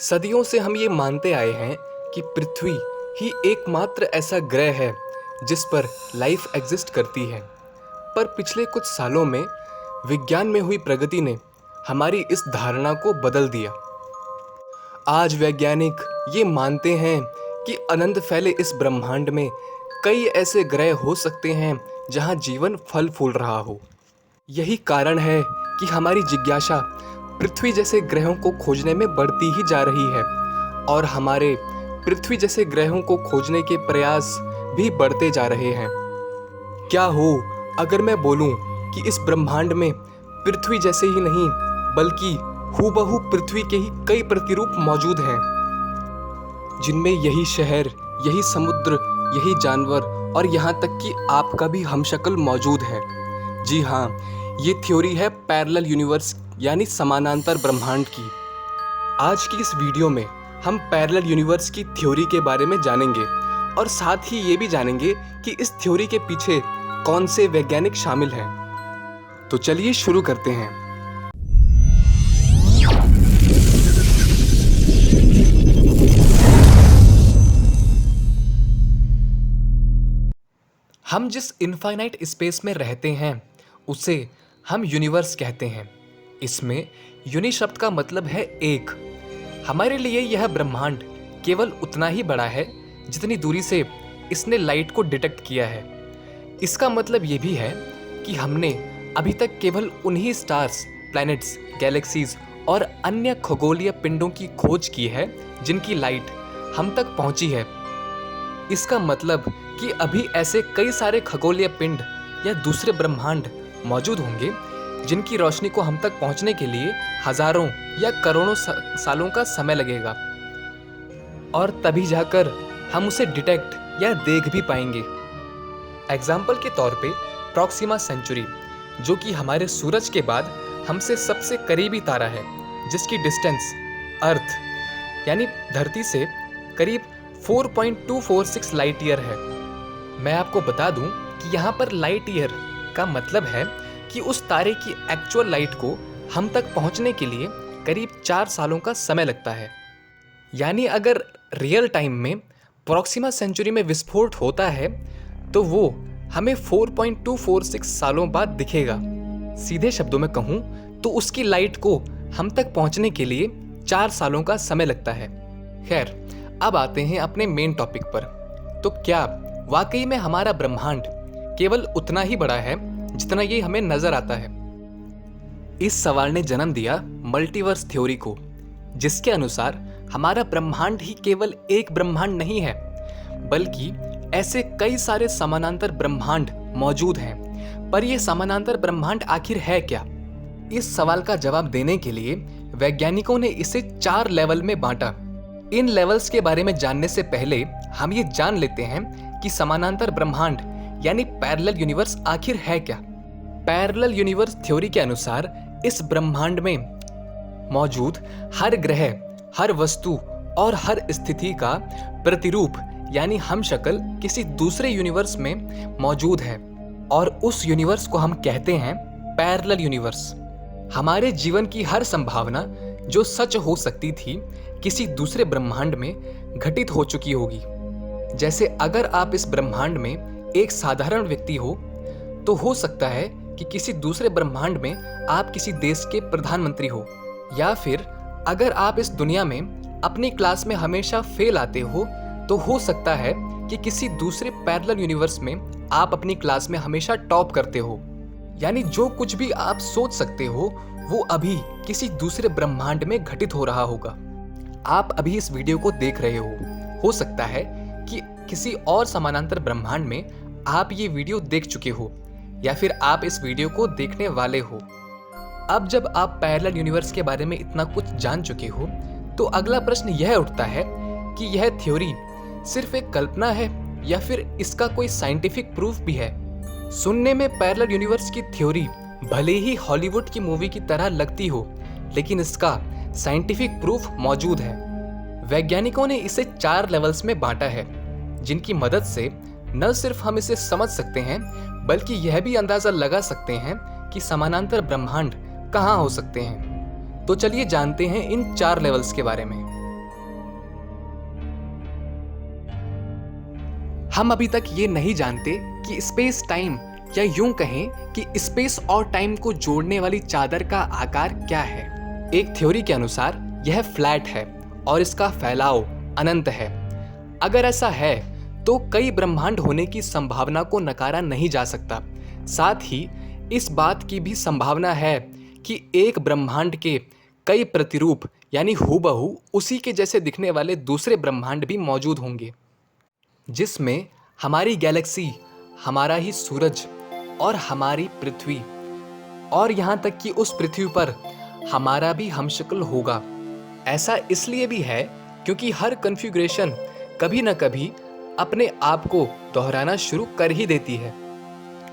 सदियों से हम ये मानते आए हैं कि पृथ्वी ही एकमात्र ऐसा ग्रह है जिस पर लाइफ एग्जिस्ट करती है। पर पिछले कुछ सालों में विज्ञान में हुई प्रगति ने हमारी इस धारणा को बदल दिया। आज वैज्ञानिक ये मानते हैं कि अनंत फैले इस ब्रह्मांड में कई ऐसे ग्रह हो सकते हैं जहां जीवन फल फूल रहा हो। यही कारण है कि हमारी जिज्ञासा पृथ्वी जैसे ग्रहों को खोजने में बढ़ती ही जा रही है और हमारे पृथ्वी जैसे ग्रहों को खोजने के प्रयास भी बढ़ते जा रहे हैं। क्या हो अगर मैं बोलूं कि इस ब्रह्मांड में पृथ्वी जैसे ही नहीं बल्कि हूबहू पृथ्वी के ही कई प्रतिरूप मौजूद हैं, जिनमें यही शहर, यही समुद्र, यही जानवर और यहाँ तक कि आपका भी हमशक्ल मौजूद है। जी हाँ, ये थ्योरी है पैरेलल यूनिवर्स यानी समानांतर ब्रह्मांड की। आज की इस वीडियो में हम पैरेलल यूनिवर्स की थ्योरी के बारे में जानेंगे और साथ ही ये भी जानेंगे कि इस थ्योरी के पीछे कौन से वैज्ञानिक शामिल हैं। तो चलिए शुरू करते हैं। हम जिस इनफाइनाइट स्पेस में रहते हैं उसे हम यूनिवर्स कहते हैं। इसमें यूनि शब्द का मतलब है एक। हमारे लिए यह ब्रह्मांड केवल उतना ही बड़ा है जितनी दूरी से इसने लाइट को डिटेक्ट किया है। इसका मतलब ये भी है कि हमने अभी तक केवल उन्हीं स्टार्स, प्लैनेट्स, गैलेक्सीज और अन्य खगोलीय पिंडों की खोज की है जिनकी लाइट हम तक पहुंची है। इसका मतलब कि अभी ऐसे कई सारे खगोलीय पिंड या दूसरे ब्रह्मांड मौजूद होंगे जिनकी रोशनी को हम तक पहुंचने के लिए हजारों या करोड़ों सालों का समय लगेगा और तभी जाकर हम उसे डिटेक्ट या देख भी पाएंगे। एग्जाम्पल के तौर पे प्रॉक्सिमा सेंचुरी, जो कि हमारे सूरज के बाद हमसे सबसे करीबी तारा है, जिसकी डिस्टेंस अर्थ यानी धरती से करीब 4.246 लाइट ईयर है। मैं आपको बता दूं कि यहाँ पर लाइट ईयर का मतलब है कि उस तारे की एक्चुअल लाइट को हम तक पहुंचने के लिए करीब 4 सालों का समय लगता है। यानी अगर रियल टाइम में प्रॉक्सिमा सेंचुरी में विस्फोट होता है तो वो हमें 4.246 सालों बाद दिखेगा। सीधे शब्दों में कहूं तो उसकी लाइट को हम तक पहुंचने के लिए 4 सालों का समय लगता है। खैर, अब आते हैं अपने मेन टॉपिक पर। तो क्या वाकई में हमारा ब्रह्मांड केवल उतना ही बड़ा है जितना ये हमें नजर आता है? इस सवाल ने जन्म दिया मल्टीवर्स थ्योरी को, जिसके अनुसार हमारा ब्रह्मांड ही केवल एक ब्रह्मांड नहीं है बल्कि ऐसे कई सारे समानांतर ब्रह्मांड मौजूद हैं। पर ये समानांतर ब्रह्मांड आखिर है क्या? इस सवाल का जवाब देने के लिए वैज्ञानिकों ने इसे 4 लेवल में बांटा। इन लेवल्स के बारे में जानने से पहले हम ये जान लेते हैं कि समानांतर ब्रह्मांड यानी पैरेलल यूनिवर्स आखिर है क्या। पैरेलल यूनिवर्स थ्योरी के अनुसार इस ब्रह्मांड में मौजूद हर ग्रह, हर वस्तु और हर स्थिति का प्रतिरूप यानी हमशक्ल किसी दूसरे यूनिवर्स में मौजूद है और उस यूनिवर्स को हम कहते हैं पैरेलल यूनिवर्स। हमारे जीवन की हर संभावना जो सच हो सकती थी किसी दूसरे ब्रह्मांड में घटित हो चुकी होगी। जैसे अगर आप इस ब्रह्मांड में एक साधारण व्यक्ति हो सकता है कि किसी दूसरे ब्रह्मांड में आप किसी देश के प्रधानमंत्री हो, या फिर अगर आप इस दुनिया में अपनी क्लास में हमेशा फेल आते हो सकता है कि किसी दूसरे पैरेलल यूनिवर्स में आप अपनी क्लास में हमेशा टॉप करते हो। यानी जो कुछ भी आप सोच सकते हो वो अभी किसी दूसरे ब्रह्मांड में घटित हो रहा होगा। आप अभी इस वीडियो को देख रहे हो सकता है कि किसी और समानांतर ब्रह्मांड में आप ये वीडियो देख चुके हो या फिर आप इस वीडियो को देखने वाले हो। अब जब आप पैरेलल यूनिवर्स के बारे में इतना कुछ जान चुके हो तो अगला प्रश्न यह उठता है कि यह थ्योरी सिर्फ एक कल्पना है या फिर इसका कोई साइंटिफिक प्रूफ भी है। सुनने में पैरेलल यूनिवर्स की थ्योरी भले ही हॉलीवुड की मूवी की तरह लगती हो, लेकिन इसका साइंटिफिक प्रूफ मौजूद है। वैज्ञानिकों ने इसे 4 लेवल्स में बांटा है, जिनकी मदद से न सिर्फ हम इसे समझ सकते हैं बल्कि यह भी अंदाजा लगा सकते हैं कि समानांतर ब्रह्मांड कहाँ हो सकते हैं। तो चलिए जानते हैं इन 4 लेवल्स के बारे में। हम अभी तक ये नहीं जानते कि स्पेस टाइम, या यूं कहें कि स्पेस और टाइम को जोड़ने वाली चादर का आकार क्या है। एक थ्योरी के अनुसार यह फ्लैट है और इसका फैलाव अनंत है। अगर ऐसा है तो कई ब्रह्मांड होने की संभावना को नकारा नहीं जा सकता। साथ ही इस बात की भी संभावना है कि एक ब्रह्मांड के कई प्रतिरूप यानी हूबहू उसी के जैसे दिखने वाले दूसरे ब्रह्मांड भी मौजूद होंगे, जिसमें हमारी गैलेक्सी, हमारा ही सूरज और हमारी पृथ्वी, और यहाँ तक कि उस पृथ्वी पर हमारा भी हमशक्ल होगा। ऐसा इसलिए भी है क्योंकि हर कॉन्फ़िगरेशन कभी न कभी अपने आप को दोहराना शुरू कर ही देती है।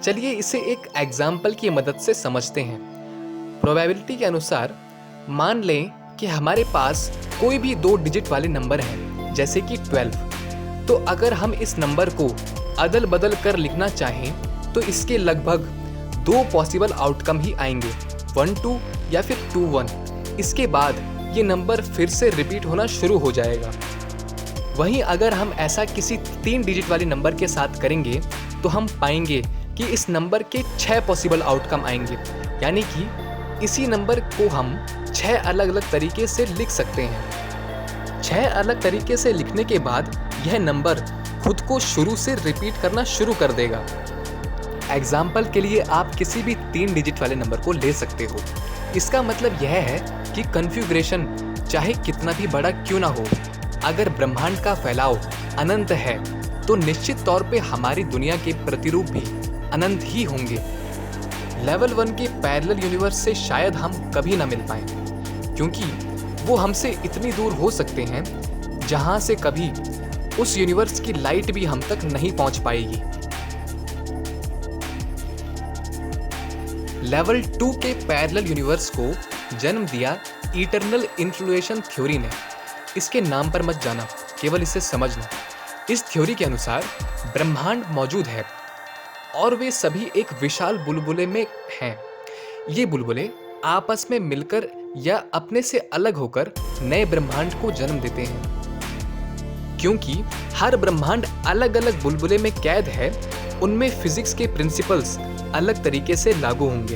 चलिए इसे एक एग्जाम्पल की मदद से समझते हैं। प्रोबेबिलिटी के अनुसार मान लें कि हमारे पास कोई भी 2 डिजिट वाले नंबर हैं, जैसे कि 12। तो अगर हम इस नंबर को अदल बदल कर लिखना चाहें तो इसके लगभग 2 पॉसिबल आउटकम ही आएंगे, 1-2 या फिर 2-1। इसके बाद ये नंबर फिर से रिपीट होना शुरू हो जाएगा। वहीं अगर हम ऐसा किसी 3 डिजिट वाले नंबर के साथ करेंगे तो हम पाएंगे कि इस नंबर के 6 पॉसिबल आउटकम आएंगे, यानी कि इसी नंबर को हम 6 अलग अलग तरीके से लिख सकते हैं। 6 अलग तरीके से लिखने के बाद यह नंबर खुद को शुरू से रिपीट करना शुरू कर देगा। एग्जाम्पल के लिए आप किसी भी 3 डिजिट वाले नंबर को ले सकते हो। इसका मतलब यह है कि कॉन्फ़िगरेशन चाहे कितना भी बड़ा क्यों ना हो, अगर ब्रह्मांड का फैलाव अनंत है तो निश्चित तौर पे हमारी दुनिया के प्रतिरूप भी अनंत ही होंगे। लेवल 1 के पैरेलल यूनिवर्स से शायद हम कभी ना मिल पाएं, क्योंकि वो हमसे इतनी दूर हो सकते हैं जहां से कभी उस यूनिवर्स की लाइट भी हम तक नहीं पहुंच पाएगी। लेवल 2 के पैरेलल यूनिवर्स को जन्म दिया इटर्नल इन्फ्लुएशन थ्योरी ने। इसके नाम पर मत जाना, केवल इसे समझना। इस थ्योरी के अनुसार ब्रह्मांड मौजूद है और वे सभी एक विशाल बुलबुले में हैं। ये बुलबुले आपस में मिलकर या अपने से अलग होकर नए ब्रह्मांड को जन्म देते हैं। क्योंकि हर ब्रह्मांड अलग अलग बुलबुले में कैद है, उनमें फिजिक्स के प्रिंसिपल्स अलग तरीके से लागू होंगे।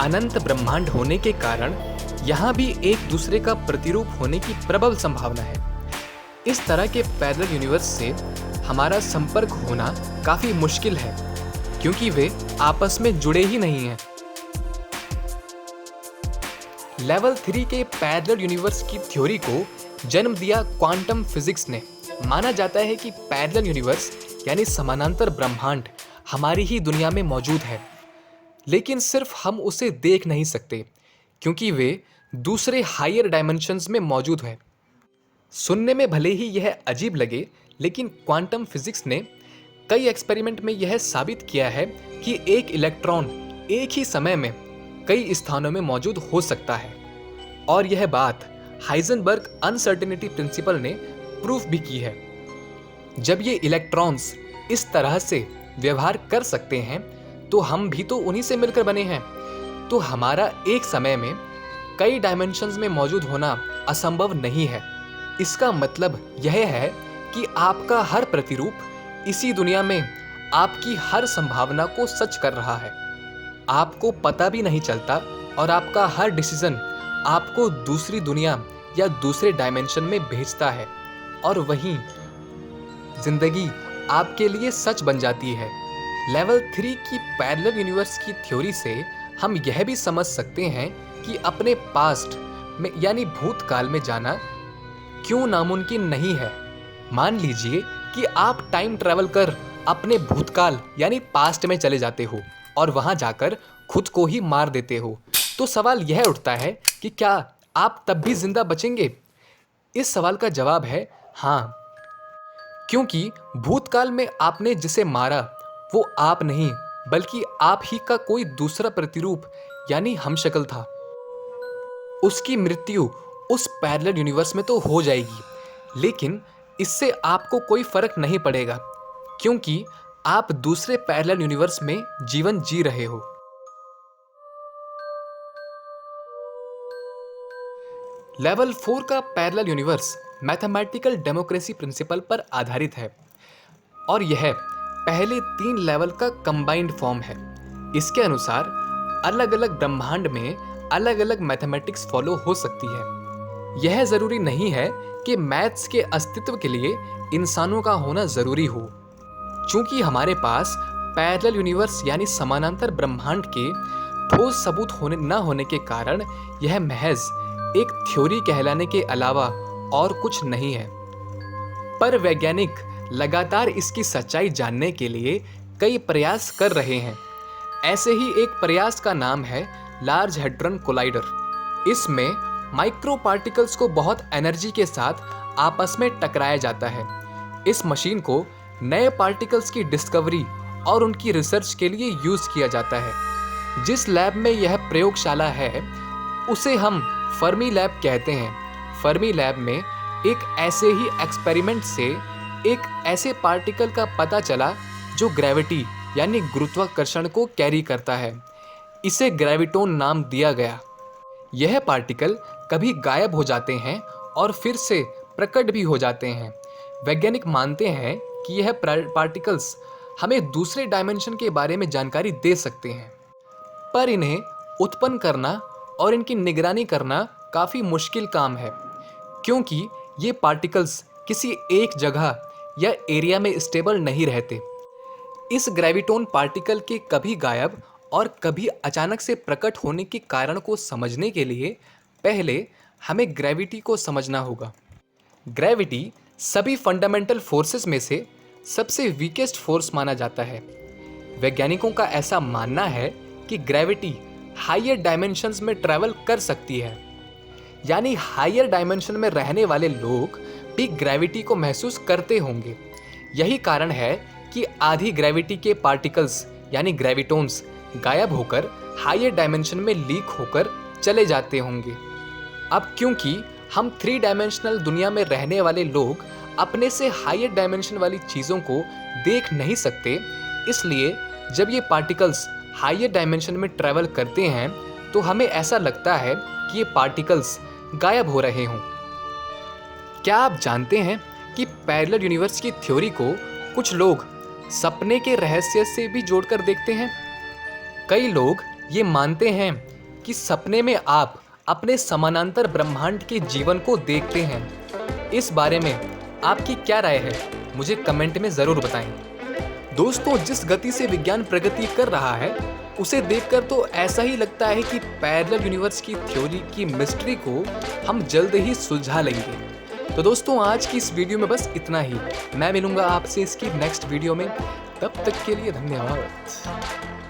अनंत ब्रह्मांड होने के कारण यहाँ भी एक दूसरे का प्रतिरूप होने की प्रबल संभावना है। इस तरह के पैरेलल यूनिवर्स से हमारा संपर्क होना काफी मुश्किल है, क्योंकि वे आपस में जुड़े ही नहीं हैं। लेवल 3 के पैरेलल यूनिवर्स की थ्योरी को जन्म दिया क्वांटम फिजिक्स ने। माना जाता है कि पैरेलल यूनिवर्स यानी समानांतर ब्रह्मांड हमारी ही दुनिया में मौजूद है, लेकिन सिर्फ हम उसे देख नहीं सकते क्योंकि वे दूसरे हायर डायमेंशंस में मौजूद है। सुनने में भले ही यह अजीब लगे, लेकिन क्वांटम फिजिक्स ने कई एक्सपेरिमेंट में यह साबित किया है कि एक इलेक्ट्रॉन एक ही समय में कई स्थानों में मौजूद हो सकता है। और यह बात हाइजेनबर्ग अनसर्टेनिटी प्रिंसिपल ने प्रूफ भी की है। जब ये इलेक्ट्रॉन्स इस तरह से व्यवहार कर सकते हैं तो हम भी तो उन्हीं से मिलकर बने हैं। तो हमारा एक समय में कई डायमेंशंस में मौजूद होना असंभव नहीं है। इसका मतलब यह है कि आपका हर प्रतिरूप इसी दुनिया में आपकी हर संभावना को सच कर रहा है। आपको पता भी नहीं चलता और आपका हर डिसीजन आपको दूसरी दुनिया या दूसरे डायमेंशन में भेजता है, और वहीं जिंदगी आपके लिए सच बन जाती है। लेवल 3 की पैरेलल यूनिवर्स की थ्योरी से हम यह भी समझ सकते हैं कि अपने पास्ट में यानी भूतकाल में जाना क्यों नामुमकिन नहीं है। मान लीजिए कि आप टाइम ट्रैवल कर अपने भूतकाल यानी पास्ट में चले जाते हो और वहां जाकर खुद को ही मार देते हो, तो सवाल यह उठता है कि क्या आप तब भी जिंदा बचेंगे? इस सवाल का जवाब है हाँ, क्योंकि भूतकाल में आपने जिसे मारा वो आप नहीं बल्कि आप ही का कोई दूसरा प्रतिरूप यानी हमशक्ल था। उसकी मृत्यु उस पैरेलल यूनिवर्स में तो हो जाएगी, लेकिन इससे आपको कोई फर्क नहीं पड़ेगा क्योंकि आप दूसरे पैरेलल यूनिवर्स में जीवन जी रहे हो। लेवल 4 का parallel universe mathematical democracy principle पर आधारित है। और यह पहले 3 लेवल का कंबाइंड फॉर्म है। इसके अनुसार अलग अलग ब्रह्मांड में अलग अलग मैथमेटिक्स फॉलो हो सकती है। यह जरूरी नहीं है कि मैथ्स के अस्तित्व के लिए इंसानों का होना जरूरी हो। चूंकि हमारे पास पैरेलल यूनिवर्स यानी समानांतर ब्रह्मांड के ठोस सबूत न होने के कारण यह महज एक थ्योरी कहलाने के अलावा और कुछ नहीं है। पर वैज्ञानिक लगातार इसकी सच्चाई जानने के लिए कई प्रयास कर रहे हैं। ऐसे ही एक प्रयास का नाम है लार्ज हैड्रॉन कोलाइडर। इसमें माइक्रो पार्टिकल्स को बहुत एनर्जी के साथ आपस में टकराया जाता है। इस मशीन को नए पार्टिकल्स की डिस्कवरी और उनकी रिसर्च के लिए यूज किया जाता है। जिस लैब में यह प्रयोगशाला है उसे हम फर्मी लैब कहते हैं। फर्मी लैब में एक ऐसे ही एक्सपेरिमेंट से एक ऐसे पार्टिकल का पता चला जो ग्रेविटी यानी गुरुत्वाकर्षण को कैरी करता है। इसे ग्रेविटोन नाम दिया गया। यह पार्टिकल कभी गायब हो जाते हैं और फिर से प्रकट भी हो जाते हैं। वैज्ञानिक मानते हैं कि यह पार्टिकल्स हमें दूसरे डायमेंशन के बारे में जानकारी दे सकते हैं, पर इन्हें उत्पन्न करना और इनकी निगरानी करना काफ़ी मुश्किल काम है, क्योंकि ये पार्टिकल्स किसी एक जगह या एरिया में स्टेबल नहीं रहते। इस ग्रेविटोन पार्टिकल के कभी गायब और कभी अचानक से प्रकट होने के कारण को समझने के लिए पहले हमें ग्रेविटी को समझना होगा। ग्रेविटी सभी फंडामेंटल फोर्सेस में से सबसे वीकेस्ट फोर्स माना जाता है। वैज्ञानिकों का ऐसा मानना है कि ग्रेविटी हायर डायमेंशंस में ट्रैवल कर सकती है, यानी हायर डायमेंशन में रहने वाले लोग भी ग्रेविटी को महसूस करते होंगे। यही कारण है कि आधी ग्रेविटी के पार्टिकल्स यानी ग्रेविटोन्स गायब होकर हायर डायमेंशन में लीक होकर चले जाते होंगे। अब क्योंकि हम 3 डायमेंशनल दुनिया में रहने वाले लोग अपने से हायर डायमेंशन वाली चीज़ों को देख नहीं सकते, इसलिए जब ये पार्टिकल्स हायर डायमेंशन में ट्रैवल करते हैं तो हमें ऐसा लगता है कि ये पार्टिकल्स गायब हो रहे हों। क्या आप जानते हैं कि पैरेलल यूनिवर्स की थ्योरी को कुछ लोग सपने के रहस्य से भी जोड़कर देखते हैं? कई लोग ये मानते हैं कि सपने में आप अपने समानांतर ब्रह्मांड के जीवन को देखते हैं। इस बारे में आपकी क्या राय है? मुझे कमेंट में ज़रूर बताएं। दोस्तों, जिस गति से विज्ञान प्रगति कर रहा है उसे देखकर तो ऐसा ही लगता है कि पैरेलल यूनिवर्स की थ्योरी की मिस्ट्री को हम जल्द ही सुलझा लेंगे। तो दोस्तों, आज की इस वीडियो में बस इतना ही। मैं मिलूंगा आपसे इसकी नेक्स्ट वीडियो में। तब तक के लिए धन्यवाद।